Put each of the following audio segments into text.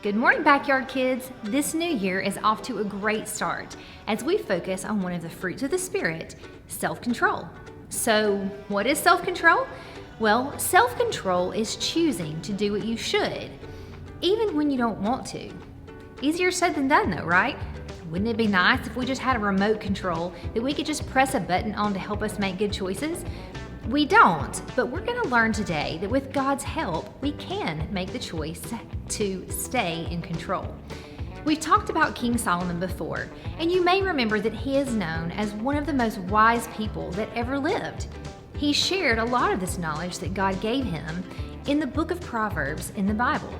Good morning, Backyard Kids. This new year is off to a great start as we focus on one of the fruits of the Spirit, self-control. So, what is self-control? Well, self-control is choosing to do what you should, even when you don't want to. Easier said than done though, right? Wouldn't it be nice if we just had a remote control that we could just press a button on to help us make good choices? We don't, but we're going to learn today that with God's help, we can make the choice to stay in control. We've talked about King Solomon before, and you may remember that he is known as one of the most wise people that ever lived. He shared a lot of this knowledge that God gave him in the book of Proverbs in the Bible.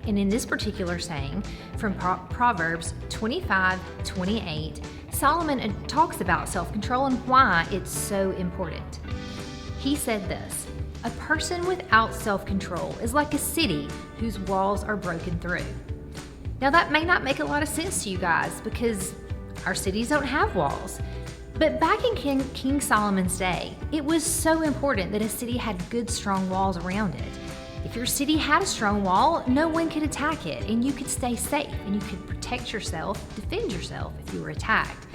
And in this particular saying from Proverbs 25:28, Solomon talks about self-control and why it's so important. He said this: "A person without self-control is like a city whose walls are broken through." Now that may not make a lot of sense to you guys because our cities don't have walls. But back in King Solomon's day, it was so important that a city had good, strong walls around it. If your city had a strong wall, no one could attack it, and you could stay safe, and you could protect yourself, defend yourself if you were attacked.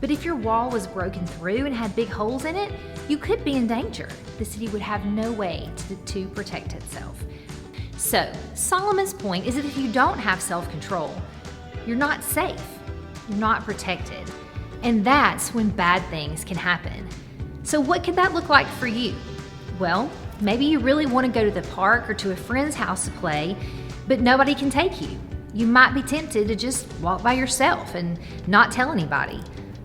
But if your wall was broken through and had big holes in it, you could be in danger. The city would have no way to protect itself. So, Solomon's point is that if you don't have self-control, you're not safe, you're not protected. And that's when bad things can happen. So what could that look like for you? Well, maybe you really want to go to the park or to a friend's house to play, but nobody can take you. You might be tempted to just walk by yourself and not tell anybody.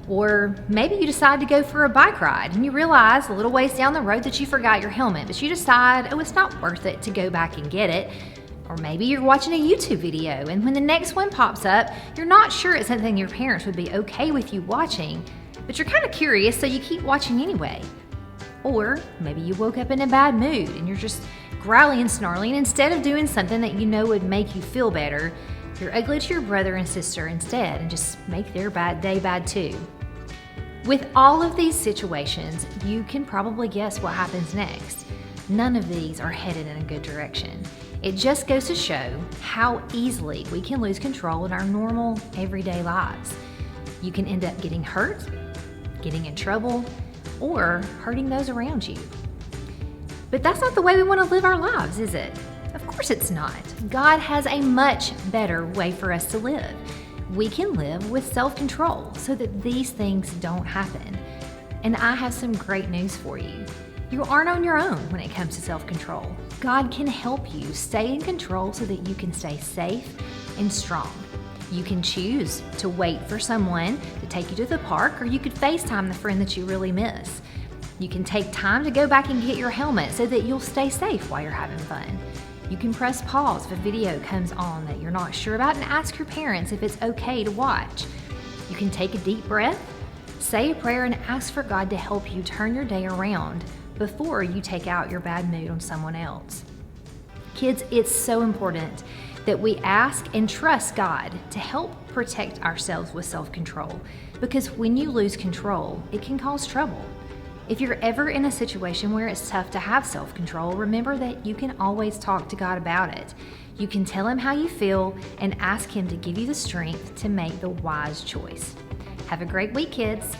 Or maybe you decide to go for a bike ride and you realize a little ways down the road that you forgot your helmet, but you decide, oh, it's not worth it to go back and get it. Or maybe you're watching a YouTube video and when the next one pops up, you're not sure it's something your parents would be okay with you watching, but you're kind of curious, so you keep watching anyway. Or maybe you woke up in a bad mood and you're just growling and snarling. Instead of doing something that you know would make you feel better, you're ugly to your brother and sister instead and just make their bad day bad too. With all of these situations, you can probably guess what happens next. None of these are headed in a good direction. It just goes to show how easily we can lose control in our normal, everyday lives. You can end up getting hurt, getting in trouble, or hurting those around you. But that's not the way we want to live our lives, is it? Of course it's not. God has a much better way for us to live. We can live with self-control so that these things don't happen. And I have some great news for you. You aren't on your own when it comes to self-control. God can help you stay in control so that you can stay safe and strong. You can choose to wait for someone to take you to the park, or you could FaceTime the friend that you really miss. You can take time to go back and get your helmet so that you'll stay safe while you're having fun. You can press pause if a video comes on that you're not sure about and ask your parents if it's okay to watch. You can take a deep breath, say a prayer, and ask for God to help you turn your day around before you take out your bad mood on someone else. Kids, it's so important that we ask and trust God to help protect ourselves with self-control, because when you lose control, it can cause trouble. If you're ever in a situation where it's tough to have self-control, remember that you can always talk to God about it. You can tell Him how you feel and ask Him to give you the strength to make the wise choice. Have a great week, kids.